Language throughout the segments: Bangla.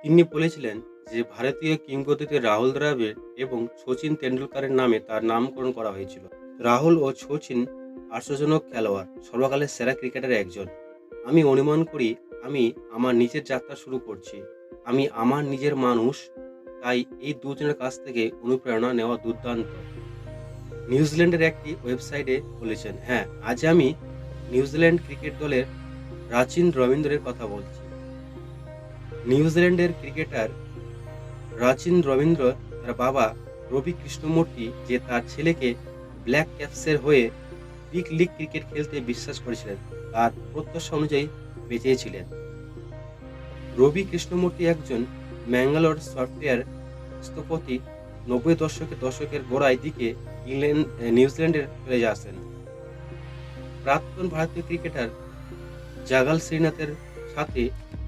তিনি বলেছিলেন যে ভারতীয় কিংবদন্তি রাহুল দ্রাবিড় এবং শচীন তেন্ডুলকরের নামে তার নামকরণ করা হয়েছিল। রাহুল ও শচীন আশ্চর্যজনক খেলোয়াড়, সর্বকালের সেরা ক্রিকেটারের একজন। আমি অনুমান করি আমি আমার নিজের যাত্রা শুরু করছি। আমি আমার নিজের মানুষ, তাই এই দুজনের কাছ থেকে অনুপ্রেরণা নেওয়া দুর্দান্ত। নিউজিল্যান্ডের একটি ওয়েবসাইটে বলেছেন, হ্যাঁ, আজ আমি নিউজিল্যান্ড ক্রিকেট দলের রাচিন রবীন্দ্রের কথা বলছি। নিউজিল্যান্ডের ক্রিকেটার রাচিন রবীন্দ্র তার বাবা রবি কৃষ্ণমূর্তি যে তার ছেলেকে ব্ল্যাক ক্যাপসের হয়ে বিগ লিগ ক্রিকেট খেলতে বিশ্বাস করেছিলেন, তার প্রত্যাশা অনুযায়ী বেঁচেছিলেন। রবি কৃষ্ণমূর্তি একজন ম্যাঙ্গালোর সফটওয়্যার স্থপতি। 90 দশকের গোড়ায় দিকে নিউজিল্যান্ডের চলে আসেন। প্রাক্তন ভারতীয় ক্রিকেটার জাগাল শ্রীনাথের সাথে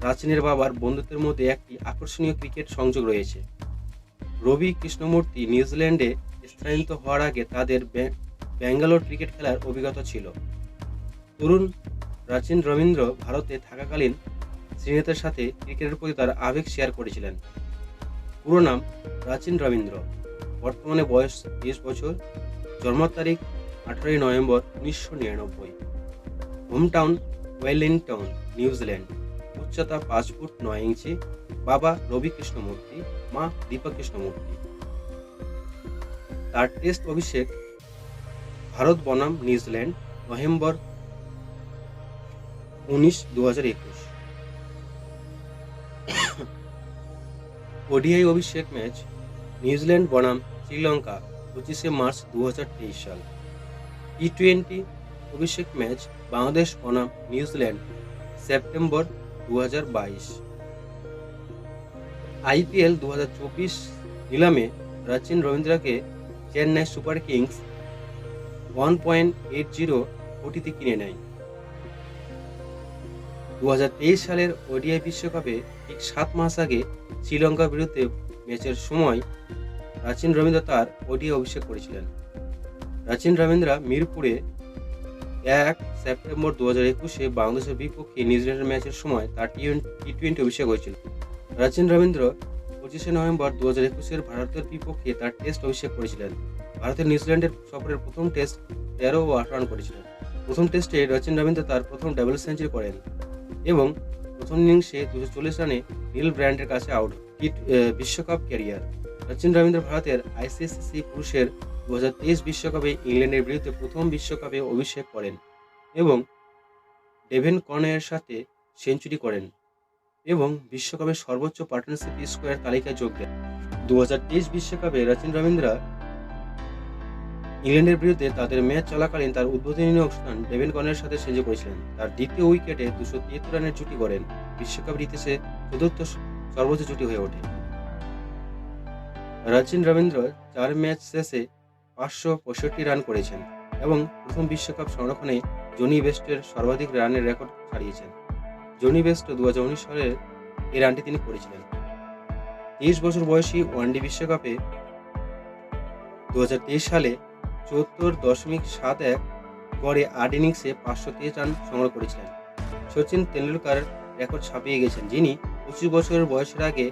রাচিনের বাবার বন্ধুত্বের মধ্যে একটি আকর্ষণীয় ক্রিকেট সংযোগ রয়েছে। রবি কৃষ্ণমূর্তি নিউজিল্যান্ডে স্থানান্তরিত হওয়ার আগে তাদের ব্যাঙ্গালোর ক্রিকেট খেলার অভিজ্ঞতা ছিল। তরুণ রাচিন রবীন্দ্র ভারতে থাকাকালীন শ্রীনাথের সাথে ক্রিকেটের প্রতি তার আবেগ শেয়ার করেছিলেন। পুরো নাম রাচিন রবীন্দ্র, বর্তমানে বয়স 20 বছর, জন্ম তারিখ 18 নভেম্বর 1999, হোমটাউন ওয়েলিংটন, নিউজিল্যান্ড, উচ্চতা 5 ফুট 9 ইঞ্চি, বাবা রবি কৃষ্ণমূর্তি, মা দীপা কৃষ্ণমূর্তি। তার টেস্ট অভিষেক ভারত বনাম নিউজিল্যান্ড, নভেম্বর 19, 2021। ওডিআই অভিষেক ম্যাচ নিউজিল্যান্ড বনাম শ্রীলঙ্কা 25 মার্চ 2023 সাল। টি20 অভিষেক ম্যাচ বাংলাদেশ বনাম নিউজিল্যান্ড সেপ্টেম্বর 2022। আইপিএল 2024 নিলামে রাচিন রবীন্দ্রকে চেন্নাই সুপার কিংস 1.80 কোটিতে কিনে নেয়। 2023 সালের ওডিআই বিশ্বকাপে ঠিক 7 মাস আগে শ্রীলঙ্কার বিরুদ্ধে ম্যাচের সময় রাচিন রবীন্দ্র তার ওডিআই অভিষেক করেছিলেন। রাচিন রবীন্দ্র মিরপুরে 1 সেপ্টেম্বর 2021-এ বাংলাদেশের বিপক্ষে নিউজিল্যান্ডের ম্যাচের সময় তার টি20 অভিষেক হয়েছিল। রাচিন রবীন্দ্র 25 নভেম্বর 2021-এর ভারতের বিপক্ষে তার টেস্ট অভিষেক করেছিলেন। ভারতের নিউজিল্যান্ডের সফরের প্রথম টেস্ট 13 ও 8 রান করেছিলেন। প্রথম টেস্টে রাচিন রবীন্দ্র তার প্রথম ডাবল সেঞ্চুরি করেন এবং প্রথম ইনিংসে 240 রানে নীল ব্র্যান্ডের কাছে আউট। বিশ্বকাপ ক্যারিয়ার রাচিন রবীন্দ্র ভারতের আইসিসি পুরুষের 2023 বিশ্বকাপে ইংল্যান্ডের বিরুদ্ধে প্রথম বিশ্বকাপে অভিষেক করেন এবং ডেভেন কর্নের সাথে সেঞ্চুরি করেন এবং বিশ্বকাপের সর্বোচ্চ পার্টনারশিপ স্কোয়ার তালিকায় যোগ দেন। 2023 বিশ্বকাপে রাচিন রবীন্দ্র ইংল্যান্ডের বিরুদ্ধে তাদের ম্যাচ চলাকালীন তার উদ্বোধনী অনুষ্ঠান ডেভেন কর্নের সাথে সেঞ্চুরি করেছিলেন। তার দ্বিতীয় উইকেটে 273 রানের জুটি গড়েন, বিশ্বকাপের ইতিহাসে চতুর্থ সর্বোচ্চ জুটি হয়ে ওঠে। রাচিন রবীন্দ্র 4 ম্যাচ শেষে 565 রান করেছেন এবং প্রথম বিশ্বকাপ সংরক্ষণে জনি বেস্টের সর্বাধিক রানের রেকর্ড ছাড়িয়েছেন। জনি বেস্ট 2019 সালের এই রানটি তিনি করেছিলেন। 23 বছর বয়সী ওয়ানডে বিশ্বকাপে 2023 সালে 74.71 গড়ে 8 ইনিংসে 523 রান সংগ্রহ করেছিলেন। শচীন তেন্ডুলকর রেকর্ড ছাপিয়ে গেছেন, যিনি 25 বছরের বয়সের আগে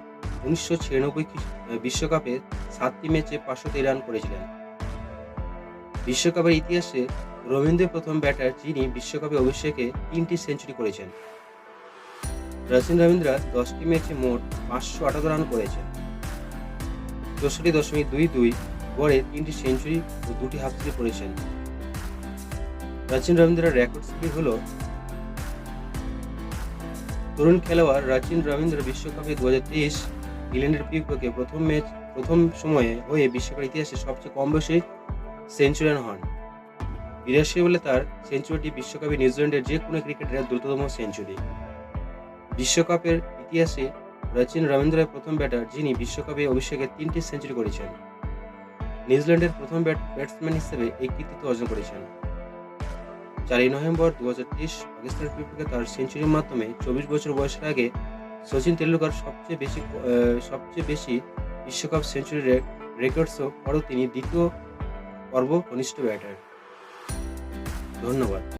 1996 বিশ্বকাপে 7টি ম্যাচে 523 রান করেছিলেন। বিশ্বকাপের ইতিহাসে রবীন্দ্র প্রথম ব্যাটার যিনি বিশ্বকাপে অভিষেকে 3টি সেঞ্চুরি করেছেন। রাচিন রবীন্দ্র 10টি ম্যাচে মোট 578 রান করেছেন, 64.22 গড়ে 3টি সেঞ্চুরি ও 2টি হাফ সেঞ্চুরি করেছেন। রাচিন রবীন্দ্রের রেকর্ড স্পিড হল তরুণ খেলোয়াড় রাচিন রবীন্দ্র বিশ্বকাপে 2023 ইংল্যান্ডের বিপক্ষে প্রথম সময়ে হয়ে বিশ্বকাপের ইতিহাসে সবচেয়ে কম বয়সে সেঞ্চুরিয়ান হন। 82 বলে তার সেঞ্চুরিটি বিশ্বকাপে নিউজিল্যান্ডের যে কোনো ক্রিকেটারের দ্রুততম সেঞ্চুরি। বিশ্বকাপের ইতিহাসে রাচিন রবীন্দ্রের প্রথম ব্যাটার যিনি বিশ্বকাপে অভিষেকে 3টি সেঞ্চুরি করেছেন। নিউজিল্যান্ডের প্রথম ব্যাটসম্যান হিসেবে এই কৃতিত্ব অর্জন করেছেন। 4 নভেম্বর 2023 পাকিস্তানের বিপক্ষে তার সেঞ্চুরির মাধ্যমে 24 বছর বয়সের আগে শচীন তেন্ডুলকর সবচেয়ে বেশি বিশ্বকাপ সেঞ্চুরি রেকর্ডসও পরেও তিনি দ্বিতীয় সর্বকনিষ্ঠ ব্যাটার। ধন্যবাদ।